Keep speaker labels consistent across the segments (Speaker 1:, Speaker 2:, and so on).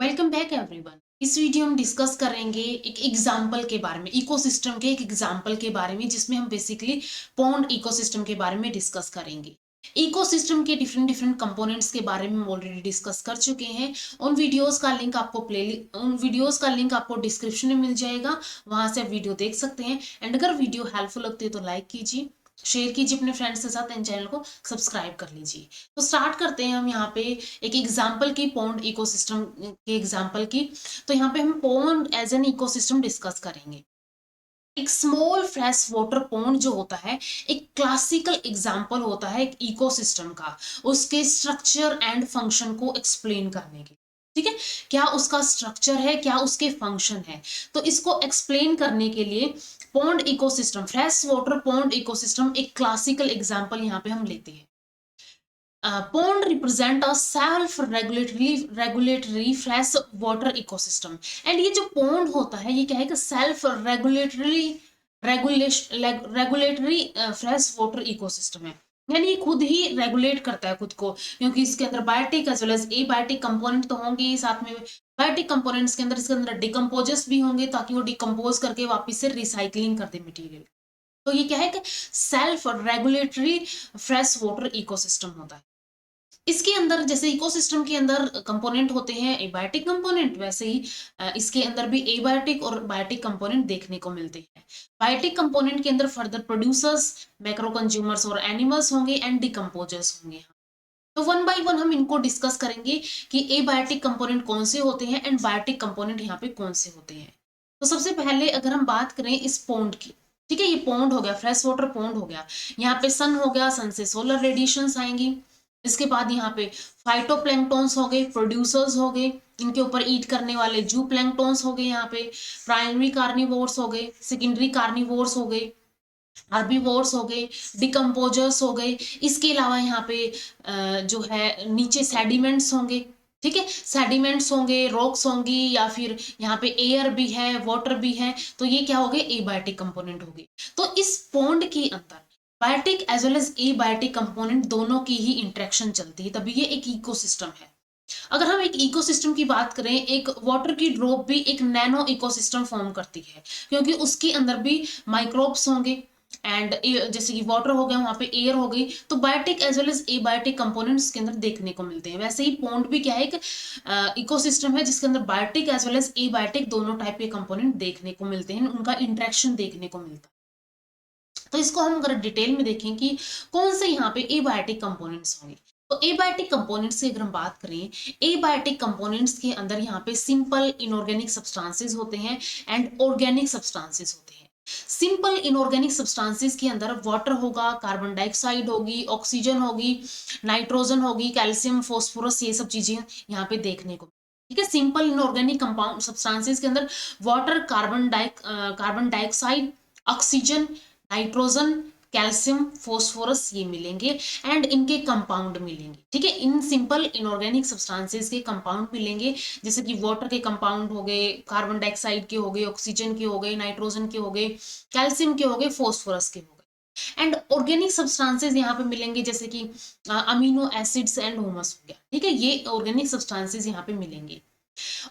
Speaker 1: Welcome back everyone. इस video में discuss करेंगे एक एग्जाम्पल के बारे में, इकोसिस्टम के एक एग्जाम्पल के बारे में, जिसमें हम बेसिकली पॉन्ड इकोसिस्टम के बारे में डिस्कस करेंगे। इकोसिस्टम के डिफरेंट डिफरेंट कंपोनेंट्स के बारे में हम ऑलरेडी डिस्कस कर चुके हैं। उन वीडियोस का लिंक आपको डिस्क्रिप्शन में मिल जाएगा, वहां से आप वीडियो देख सकते हैं। एंड अगर वीडियो हेल्पफुल लगती है तो लाइक कीजिए, शेयर कीजिए अपने फ्रेंड्स के साथ, एंड चैनल को सब्सक्राइब कर लीजिए। तो स्टार्ट करते हैं हम यहाँ पे एक एग्जाम्पल की, पॉन्ड इकोसिस्टम के एग्जाम्पल की। तो यहाँ पे हम pond as an ecosystem discuss करेंगे। एक स्मॉल फ्रेश वाटर पॉन्ड जो होता है एक क्लासिकल एग्जाम्पल होता है एक इकोसिस्टम का, उसके स्ट्रक्चर एंड फंक्शन को एक्सप्लेन करने के। ठीक है, क्या उसका स्ट्रक्चर है, क्या उसके फंक्शन है, तो इसको एक्सप्लेन करने के लिए pond ecosystem, fresh water pond ecosystem एक क्लासिकल एग्जाम्पल यहाँ पे हम लेते हैं। Pond represent a self-regulatory fresh water ecosystem। And ये जो pond होता है ये क्या है कि self regulatory fresh water ecosystem है, यानी ये खुद ही रेगुलेट करता है खुद को, क्योंकि इसके अंदर biotic as well as abiotic component तो होंगे ही, साथ में बायोटिक कंपोनेंट्स के अंदर इसके अंदर डिकम्पोजर्स भी होंगे ताकि वो डिकम्पोज करके वापस से रिसाइकलिंग कर दे मटेरियल। तो ये क्या है कि self regulatory fresh water ecosystem होता है। इसके अंदर जैसे इकोसिस्टम के अंदर कंपोनेंट होते हैं एबायोटिक कंपोनेंट, वैसे ही इसके अंदर भी एबायोटिक और बायोटिक कंपोनेंट देखने को मिलते हैं। बायोटिक कंपोनेंट के अंदर फर्दर प्रोड्यूसर्स, मैक्रो कंज्यूमर्स और एनिमल्स होंगे एंड डिकम्पोजर्स होंगे। तो वन बाय वन हम इनको डिस्कस करेंगे कि एबायोटिक कंपोनेंट कौन से होते हैं एंड बायोटिक कंपोनेंट यहाँ पे कौन से होते हैं। तो सबसे पहले अगर हम बात करें इस पॉन्ड की, ठीक है, ये पॉन्ड हो गया, फ्रेश वाटर पॉन्ड हो गया। यहाँ पे सन हो गया, सन से सोलर रेडिएशंस आएंगी। इसके बाद यहाँ पे फाइटोप्लैंक्टॉन्स हो गए, प्रोड्यूसर्स हो गए, इनके ऊपर ईट करने वाले जू प्लैंक्टॉन्स हो गए, यहाँ पे प्राइमरी कार्निवोर्स हो गए, सेकेंडरी कार्निवोर्स हो गए, हर्बीवोर्स हो गए, डिकम्पोजर्स हो गए। इसके अलावा यहाँ पे जो है नीचे सेडिमेंट्स होंगे। ठीक है, सेडिमेंट्स होंगे, रॉक्स होंगी, या फिर यहाँ पे एयर भी है, वाटर भी है। तो ये क्या हो गए, एबायोटिक कंपोनेंट हो गए। तो इस पॉन्ड के अंदर biotic as well as abiotic component दोनों की ही इंटरेक्शन चलती है, तभी ये एक इकोसिस्टम है। अगर हम एक इकोसिस्टम की बात करें, एक वाटर की ड्रॉप भी एक नैनो इकोसिस्टम फॉर्म करती है, क्योंकि उसके अंदर भी माइक्रोब्स होंगे एंड जैसे कि वाटर हो गया, वहां पे एयर हो गई। तो biotic as well as abiotic components के अंदर देखने को मिलते हैं। वैसे ही पॉन्ड भी क्या है, एक इकोसिस्टम है जिसके अंदर biotic as well as abiotic दोनों टाइप के कंपोनेंट देखने को मिलते हैं, उनका इंटरेक्शन देखने को मिलता है। तो इसको हम अगर डिटेल में देखें कि कौन से यहाँ पे एबायोटिक कंपोनेंट्स होंगे, तो एबायोटिक कंपोनेंट्स की अगर हम बात करें, एबायोटिक कंपोनेंट्स के अंदर यहाँ पे सिंपल इनऑर्गेनिक सब्सटेंसेस होते हैं एंड ऑर्गेनिक सब्सटेंसेस होते हैं। सिंपल इनऑर्गेनिक सब्सटेंसेस के अंदर वाटर होगा, कार्बन डाइऑक्साइड होगी, ऑक्सीजन होगी, नाइट्रोजन होगी, कैल्शियम, फास्फोरस, ये सब चीजें यहाँ पे देखने को। ठीक है, सिंपल इनऑर्गेनिक कंपाउंड सब्सटेंसेस के अंदर water, carbon dioxide, oxygen, nitrogen, calcium, phosphorus ये मिलेंगे एंड इनके कंपाउंड मिलेंगे। ठीक है, इन सिंपल इनऑर्गेनिक सब्सटेंसेस के कंपाउंड मिलेंगे, जैसे कि वाटर के कंपाउंड हो गए, कार्बन डाइऑक्साइड के हो गए, ऑक्सीजन के हो गए, नाइट्रोजन के हो गए, कैल्शियम के हो गए, फोस्फोरस के हो गए। एंड ऑर्गेनिक सब्सटेंसेस यहाँ पे मिलेंगे जैसे कि अमीनो एसिड्स एंड ह्यूमस हो गया। ठीक है, ये ऑर्गेनिक सब्सटेंसेस यहाँ पे मिलेंगे।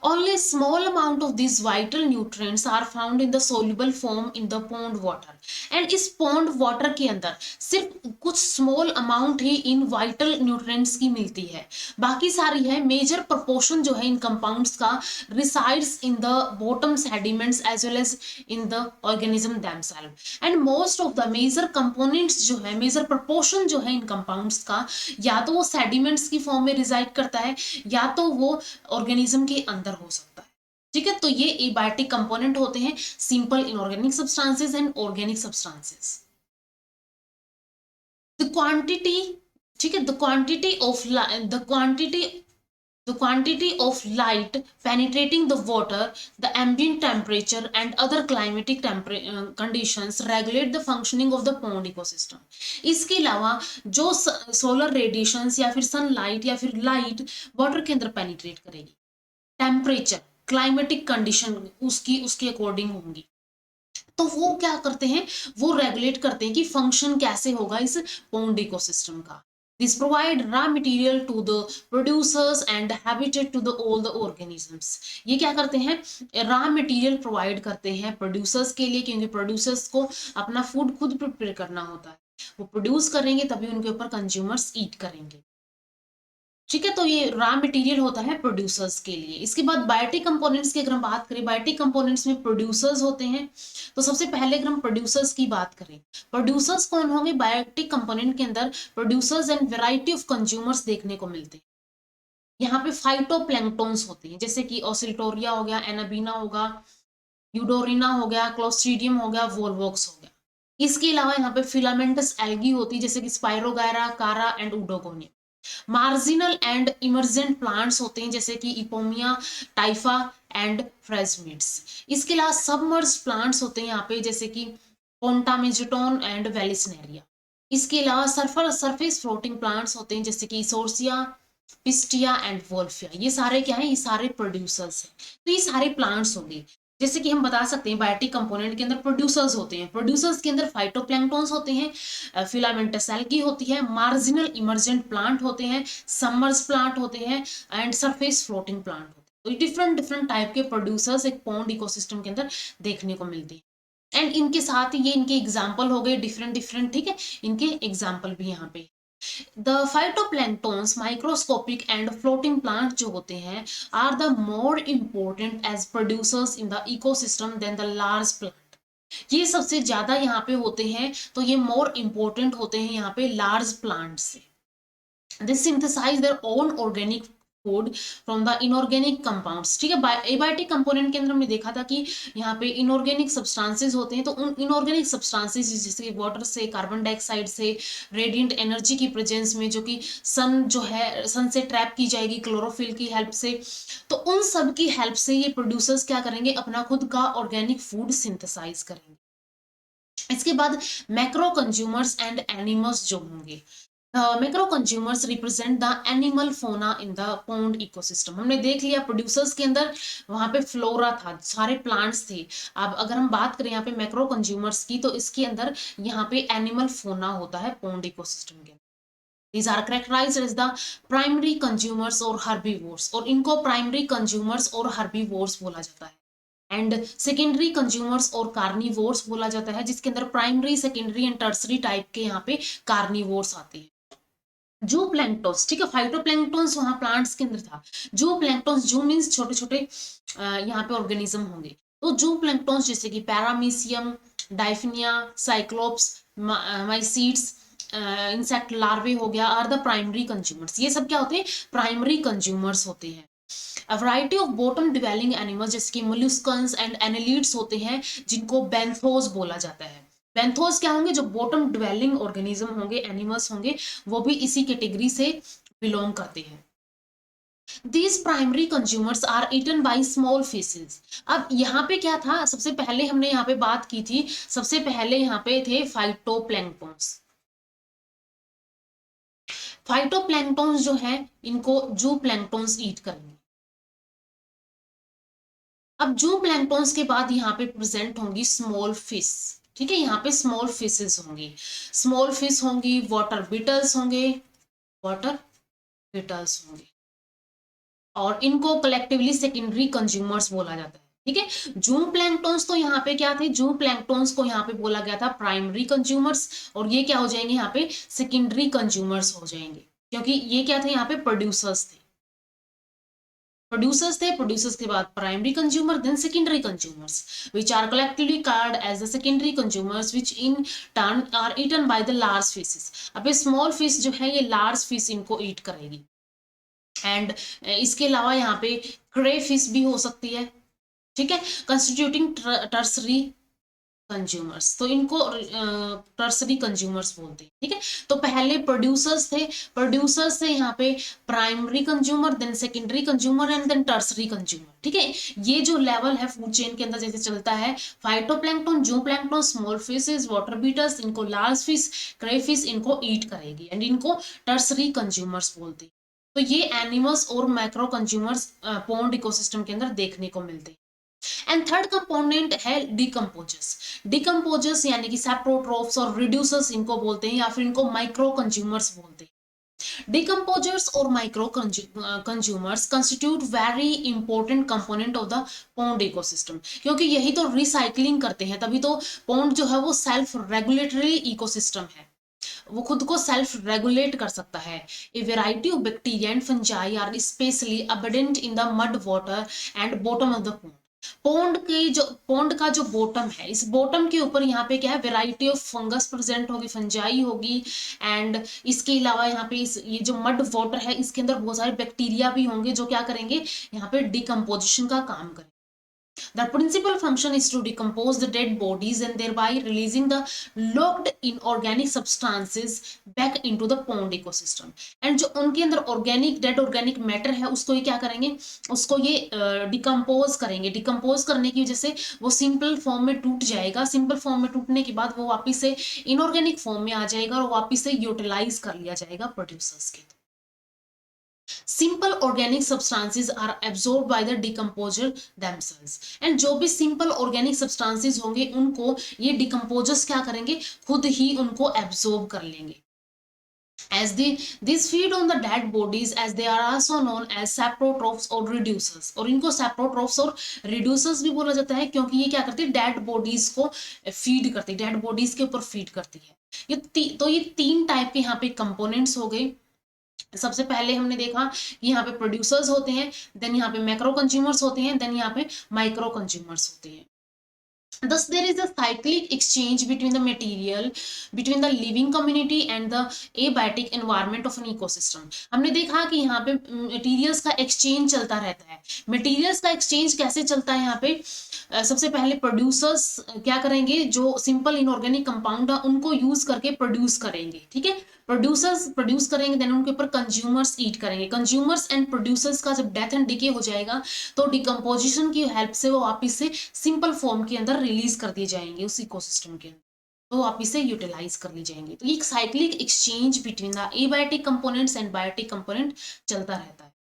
Speaker 1: Only a small amount of these vital nutrients are found in the soluble form in the pond water। And इस pond water के अंदर सिर्फ कुछ स्मॉल अमाउंट ही इन वाइटल न्यूट्रिएंट्स की मिलती है, बाकी सारी है मेजर प्रोपोर्शन जो है इन कंपाउंड्स का resides in the bottom sediments as well as in the organism themselves. And most of the major components जो है, मेजर प्रोपोर्शन जो है इन कंपाउंड्स का, या तो वो सेडिमेंट्स की फॉर्म में रिसाइड करता है या तो वो ऑर्गेनिज्म के अंदर हो सकता है। ठीक है, तो ये एबायोटिक कंपोनेंट होते हैं, simple inorganic substances and organic substances. The quantity, ठीक है, the quantity of light penetrating the water, the ambient temperature and other climatic conditions regulate the functioning of the pond ecosystem। इसके अलावा जो solar radiations या फिर sunlight या फिर light water के अंदर पेनिट्रेट करेगी, टेम्परेचर, क्लाइमेटिक कंडीशन उसके अकॉर्डिंग होंगी, तो वो क्या करते हैं, वो रेगुलेट करते हैं कि फंक्शन कैसे होगा इस पॉन्ड इकोसिस्टम का। This provide raw material to the producers and habitat to the all the organisms. ये क्या करते हैं, रॉ मटेरियल प्रोवाइड करते हैं प्रोड्यूसर्स के लिए, क्योंकि प्रोड्यूसर्स को अपना फूड खुद प्रिपेयर करना होता है, वो प्रोड्यूस करेंगे तभी उनके ऊपर कंज्यूमर्स ईट करेंगे। ठीक है, तो ये रॉ मटेरियल होता है प्रोड्यूसर्स के लिए। इसके बाद बायोटिक कंपोनेंट्स की अगर हम बात करें, बायोटिक कंपोनेंट्स में प्रोड्यूसर्स होते हैं। तो सबसे पहले अगर हम प्रोड्यूसर्स की बात करें, प्रोड्यूसर्स कौन होंगे बायोटिक कंपोनेंट के अंदर, producers and variety of consumers देखने को मिलते हैं। यहाँ पे फाइटोप्लैंक्टन्स होते हैं, जैसे कि ओसिल्टोरिया हो गया, एनाबीना होगा, यूडोरिना हो गया, क्लोस्ट्रीडियम हो गया, वोलवॉक्स हो गया। इसके अलावा यहाँ पे फिलामेंटस एल्गी होती है, जैसे कि स्पाइरोगायरा, कारा and oedogonium. Marginal and emergent plants होते हैं, जैसे कि इपोमिया, टाइफा एंड फ्रेजमिड्स। इसके अलावा सबमर्ज प्लांट्स होते हैं यहाँ पे, जैसे कि पोंटामेजिटोन एंड वेलिसनेरिया। इसके अलावा सरफेस फ्लोटिंग प्लांट्स होते हैं, जैसे कि सोर्सिया, पिस्टिया एंड वोल्फिया। ये सारे क्या हैं, ये सारे प्रोड्यूसर्स हैं। तो ये सारे प्लांट्स होंगे। जैसे कि हम बता सकते हैं बायोटिक कंपोनेंट के अंदर प्रोड्यूसर्स होते हैं, प्रोड्यूसर्स के अंदर फाइटोप्लैंक्टन्स होते हैं, फिलामेंटस एल्गी होती है, मार्जिनल इमर्जेंट प्लांट होते हैं, सबमर्ज प्लांट होते हैं एंड सरफेस फ्लोटिंग प्लांट होते हैं। तो डिफरेंट डिफरेंट टाइप के प्रोड्यूसर्स एक पॉन्ड इकोसिस्टम के अंदर देखने को मिलते हैं। एंड इनके साथ ये इनके एग्जाम्पल हो गए डिफरेंट डिफरेंट, ठीक है, इनके एग्जाम्पल भी यहाँ पे। The phytoplanktons microscopic and floating plant जो होते हैं are the more important as producers in the ecosystem than the large plant. ये सबसे ज्यादा यहाँ पे होते हैं, तो ये मोर इम्पोर्टेंट होते हैं यहाँ पे लार्ज प्लांट से। They synthesize their own organic food from the inorganic compounds. ठीक है, एबायोटिक कंपोनेंट के अंदर हमने देखा था कि यहाँ पे इनऑर्गेनिक सब्सटेंसेस होते हैं, तो उन इनऑर्गेनिक सब्सटेंसेस जैसे कि वाटर से, कार्बन डाइऑक्साइड से, रेडिएंट एनर्जी की प्रेजेंस में, जो कि सन जो है सन से ट्रैप की जाएगी क्लोरोफिल की हेल्प से, तो उन सब की हेल्प से ये प्रोड्यूसर्स क्या करेंगे, अपना खुद का ऑर्गेनिक फूड सिंथेसाइज करेंगे। इसके बाद मैक्रो कंज्यूमर्स एंड एनिमल्स जो होंगे, macro consumers represent the animal फोना इन द पॉन्ड इकोसिस्टम। हमने देख लिया प्रोड्यूसर्स के अंदर वहां पे फ्लोरा था, सारे प्लांट्स थे। अब अगर हम बात करें यहाँ पे मैक्रो कंज्यूमर्स की, तो इसके अंदर यहाँ पे एनिमल फोना होता है पॉन्ड इकोसिस्टम के। These are characterized as the primary consumers और herbivores, और इनको प्राइमरी कंज्यूमर्स और हर्बीवोर्स बोला जाता है। एंड सेकेंडरी कंज्यूमर्स और कार्निवोर्स बोला जाता है, जिसके अंदर primary, secondary and tertiary type के यहाँ पे कार्निवोर्स आते हैं। जू प्लैंक्टन्स, ठीक है, फाइटोप्लैंक्टन्स वहां प्लांट्स के अंदर था। जू प्लैंक्टन्स, जू मीन्स छोटे छोटे यहाँ पे ऑर्गेनिज्म होंगे। तो जू प्लैंक्टन्स जैसे कि पैरामीशियम, डाइफिनिया, साइक्लोप्स, माइसीड्स, इंसेक्ट लार्वे हो गया, आर द प्राइमरी कंज्यूमर्स। ये सब क्या होते हैं, प्राइमरी कंज्यूमर्स होते हैं। A variety of bottom dwelling animals जैसे कि molluscans and annelids होते हैं, जिनको benthos बोला जाता है। benthos क्या होंगे, जो bottom dwelling organism होंगे, animals होंगे, वो भी इसी कैटेगरी से बिलोंग करते हैं। These primary consumers are eaten by small fishes। अब यहाँ पे क्या था, सबसे पहले हमने यहाँ पे बात की थी, सबसे पहले यहाँ पे थे फाइटोप्लैंक्टन्स। फाइटोप्लैंक्टन्स जो है इनको जू प्लैंक्टन्स ईट करेंगे। अब जू प्लैंक्टन्स के बाद यहाँ पे प्रेजेंट होंगी स्मॉल फिश। ठीक है, यहाँ पे स्मॉल फिशेस होंगी, स्मॉल फिश होंगी, वाटर बीटल्स होंगे, वाटर बीटल्स होंगे, और इनको कलेक्टिवली सेकेंडरी कंज्यूमर्स बोला जाता है। ठीक है, जू प्लैंक्टन्स तो यहाँ पे क्या थे, जू प्लैंक्टन्स को यहाँ पे बोला गया था प्राइमरी कंज्यूमर्स, और ये क्या हो जाएंगे यहाँ पे सेकेंडरी कंज्यूमर्स हो जाएंगे, क्योंकि ये क्या थे, यहाँ पे प्रोड्यूसर्स थे। प्रोड्यूसर्स के बाद primary consumer, then secondary consumers, which are collectively called as the secondary consumers, which in turn are eaten by the large fishes। अब ये स्मॉल फिश जो है, ये लार्ज फिश इनको ईट करेगी। एंड इसके अलावा यहाँ पे क्रे फिश भी हो सकती है। ठीक है, कंस्टिट्यूटिंग टर्सरी कंज्यूमर्स, तो इनको टर्सरी कंज्यूमर्स बोलते हैं। ठीक है, तो पहले प्रोड्यूसर्स थे, प्रोड्यूसर्स से यहाँ पे primary consumer, then secondary consumer and then tertiary consumer. ठीक है, ये जो लेवल है फूड चेन के अंदर जैसे चलता है, phytoplankton, जूप्लैंक्टन, small fishes, water beaters, इनको लार्ज फिश, क्रेफिश इनको ईट करेगी, एंड इनको टर्सरी कंज्यूमर्स बोलते हैं। तो ये एनिमल्स और मैक्रो कंज्यूमर्स पॉन्ड इकोसिस्टम के अंदर देखने को मिलते हैं। एंड थर्ड कंपोनेंट है डिकम्पोजर्स। डिकम्पोजर्स यानी कि सैप्रोट्रोफ्स और रिड्यूसर्स इनको बोलते हैं, या फिर इनको माइक्रो कंज्यूमर्स बोलते हैं। Decomposers और micro consumers constitute very important component of the pond ecosystem, क्योंकि यही तो रिसाइकलिंग करते हैं, तभी तो पॉन्ड जो है वो सेल्फ रेगुलेटरी इकोसिस्टम है, वो खुद को सेल्फ रेगुलेट कर सकता है। A variety of bacteria and fungi are specially abundant in the mud water and bottom of the pond. Pond का जो बॉटम है, इस बॉटम के ऊपर यहाँ पे क्या है, वेराइटी ऑफ फंगस प्रेजेंट होगी, फंजाई होगी, एंड इसके अलावा यहाँ पे ये जो मड वाटर है इसके अंदर बहुत सारे बैक्टीरिया भी होंगे जो क्या करेंगे, यहाँ पे डिकम्पोजिशन का काम करेंगे। The principal function is to decompose the dead bodies and thereby releasing the locked inorganic substances back into the pond ecosystem. And जो उनके अंदर ऑर्गेनिक डेड ऑर्गेनिक मैटर है उसको ये क्या करेंगे, उसको ये डिकम्पोज करेंगे। डिकम्पोज करने की वजह से वो सिंपल फॉर्म में टूट जाएगा। सिंपल फॉर्म में टूटने के बाद वो वापस से इनऑर्गेनिक फॉर्म में आ जाएगा और वापस से यूटिलाइज कर लिया जाएगा प्रोड्यूसर्स के। Simple organic substances are absorbed by the decomposer themselves, and जो भी simple organic substances होंगे उनको ये decomposers क्या करेंगे, खुद ही उनको absorb कर लेंगे। As these feed on the dead bodies, as they are also known as saprotrophs or reducers, और इनको saprotrophs और reducers भी बोला जाता है क्योंकि ये क्या करती है, डेड बॉडीज को फीड करती है, डेड बॉडीज के ऊपर फीड करती है। तो ये तीन टाइप के यहाँ पे कंपोनेंट्स हो गए। सबसे पहले हमने देखा कि यहाँ पे प्रोड्यूसर्स होते हैं, देन यहाँ पे मैक्रो कंज्यूमर्स होते हैं, देन यहाँ पे माइक्रो कंज्यूमर्स होते हैं। Thus there is a cyclic exchange between the material, between the living community and the abiotic environment of an ecosystem. हमने देखा कि यहाँ पे मटेरियल्स का एक्सचेंज चलता रहता है। मटेरियल्स का एक्सचेंज कैसे चलता है यहाँ पे, सबसे पहले प्रोड्यूसर्स क्या करेंगे, जो सिंपल इनऑर्गेनिक कंपाउंड है उनको यूज करके प्रोड्यूस करेंगे, ठीक है, प्रोड्यूसर्स प्रोड्यूस करेंगे, देन उनके ऊपर कंज्यूमर्स ईट करेंगे। कंज्यूमर्स एंड प्रोड्यूसर्स का जब डेथ एंड डिके हो जाएगा तो डिकम्पोजिशन की हेल्प से वो वापिस से सिंपल फॉर्म के अंदर रिलीज कर दिए जाएंगे उस इकोसिस्टम के अंदर, तो वापिस से यूटिलाइज कर ली जाएंगे। तो ये एक cyclic exchange between the abiotic components and biotic component चलता रहता है।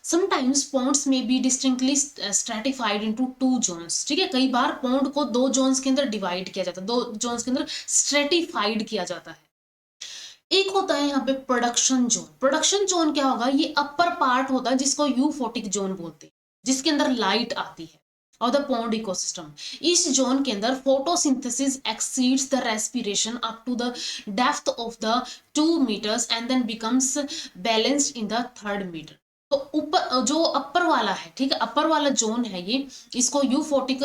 Speaker 1: Sometimes ponds may be distinctly stratified into two zones, ठीक है, कई बार पॉन्ड को दो जोन्स के अंदर डिवाइड किया जाता है, दो जोन्स के अंदर स्ट्रेटिफाइड किया जाता है। एक होता है यहाँ पे प्रोडक्शन जोन। प्रोडक्शन जोन क्या होगा, ये अपर पार्ट होता है जिसको यूफोटिक जोन बोलते हैं, जिसके अंदर लाइट आती है और द पॉन्ड इकोसिस्टम। इस जोन के अंदर photosynthesis exceeds the respiration up to the depth of the 2 meters and then becomes balanced in the 3rd meter। तो ऊपर जो अपर वाला है, ठीक है, अपर वाला जोन है ये, इसको यूफोटिक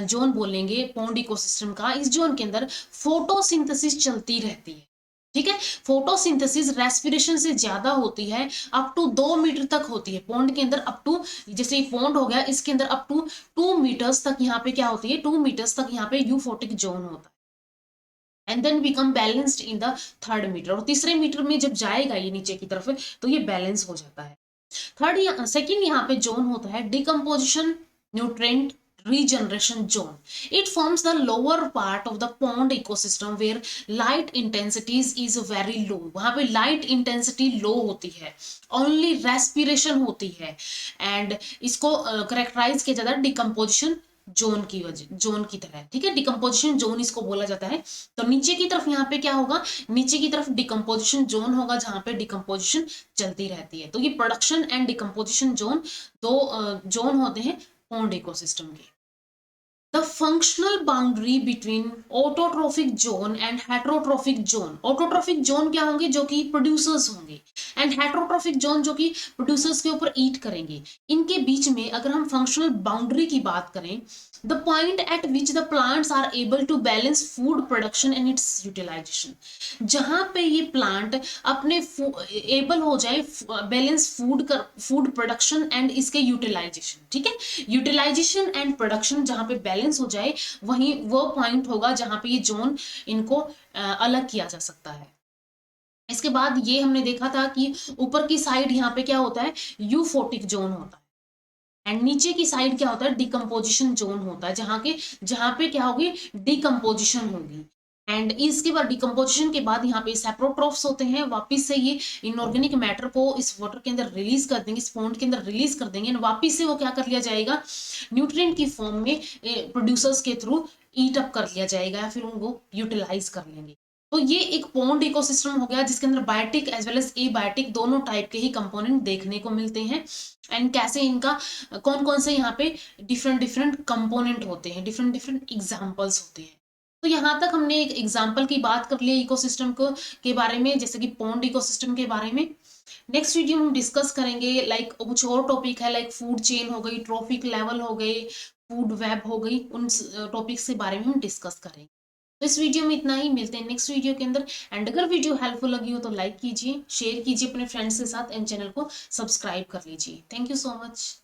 Speaker 1: जोन बोलेंगे पॉन्ड इकोसिस्टम का। इस जोन के अंदर फोटोसिंथेसिस चलती रहती है, ठीक है, फोटोसिंथेसिस रेस्पिरेशन से ज्यादा होती है, अप टू 2 मीटर तक होती है पॉन्ड के अंदर। अप टू, जैसे ये पॉन्ड हो गया, इसके अंदर अप टू 2 meters तक यहाँ पे क्या होती है, 2 meters तक यहाँ पे यूफोटिक जोन होता है, and then become balanced in the 3rd meter। और तीसरे मीटर में जब जाएगा ये नीचे की तरफ तो ये बैलेंस हो जाता है। सेकेंड यहाँ पे जोन होता है decomposition nutrient regeneration zone. It forms the lower part of the pond ecosystem where light intensities is very low. वहां पे light intensity low होती है, only respiration होती है, and इसको characterize किया जाता है decomposition जोन की वजह, जोन की तरह, ठीक है, डिकम्पोजिशन जोन इसको बोला जाता है। तो नीचे की तरफ यहाँ पे क्या होगा, नीचे की तरफ डिकम्पोजिशन जोन होगा जहां पे डिकम्पोजिशन चलती रहती है। तो ये प्रोडक्शन एंड डिकम्पोजिशन जोन दो जोन होते हैं पॉन्ड इकोसिस्टम के। The functional boundary between autotrophic zone and heterotrophic zone. Autotrophic zone क्या होंगे, जो कि प्रोड्यूसर्स होंगे, एंड हेटरोट्रोफिक जोन जो कि प्रोड्यूसर्स के ऊपर ईट करेंगे। इनके बीच में अगर हम फंक्शनल बाउंड्री की बात करें, the point at which the plants are able to balance food production and its utilisation, जहां पे ये प्लांट अपने एबल हो जाए बैलेंस फूड प्रोडक्शन एंड इसके यूटिलाइजेशन, ठीक है, यूटिलाइजेशन एंड प्रोडक्शन जहां पे बैलेंस हो जाए, वहीं वो पॉइंट होगा जहां पे ये जोन इनको अलग किया जा सकता है। इसके बाद ये हमने देखा था कि ऊपर की साइड यहाँ पे क्या होता है, यूफोटिक जोन होता है, एंड नीचे की साइड क्या होता है, डिकम्पोजिशन जोन होता है, जहां पे क्या होगी, डिकम्पोजिशन होगी। एंड इसके बाद डिकम्पोजिशन के बाद यहाँ पे सेप्रोट्रोफ्स होते हैं, वापिस से ये इनऑर्गेनिक मैटर को इस वाटर के अंदर रिलीज कर देंगे, इस पॉन्ड के अंदर रिलीज कर देंगे, वापिस से वो क्या कर लिया जाएगा, न्यूट्रिएंट की फॉर्म में प्रोड्यूसर्स के थ्रू ईट अप कर लिया जाएगा, या फिर उनको यूटिलाइज कर लेंगे। तो ये एक पॉन्ड इकोसिस्टम हो गया जिसके अंदर biotic as well as abiotic दोनों टाइप के ही कंपोनेंट देखने को मिलते हैं। एंड कैसे इनका कौन कौन से यहाँ पे डिफरेंट डिफरेंट कंपोनेंट होते हैं, डिफरेंट डिफरेंट एग्जाम्पल्स होते हैं। तो यहाँ तक हमने एक एग्जाम्पल की बात कर ली इकोसिस्टम को के बारे में, जैसे कि पॉन्ड इकोसिस्टम के बारे में। नेक्स्ट वीडियो में हम डिस्कस करेंगे लाइक कुछ और टॉपिक है, लाइक फूड चेन हो गई, ट्रॉफिक लेवल हो गई, फूड वेब हो गई, उन टॉपिक्स के बारे में हम डिस्कस करेंगे। तो इस वीडियो में इतना ही, मिलते हैं नेक्स्ट वीडियो के अंदर। एंड अगर वीडियो हेल्पफुल लगी हो तो लाइक कीजिए, शेयर कीजिए अपने फ्रेंड्स के साथ, एंड चैनल को सब्सक्राइब कर लीजिए। Thank you so much.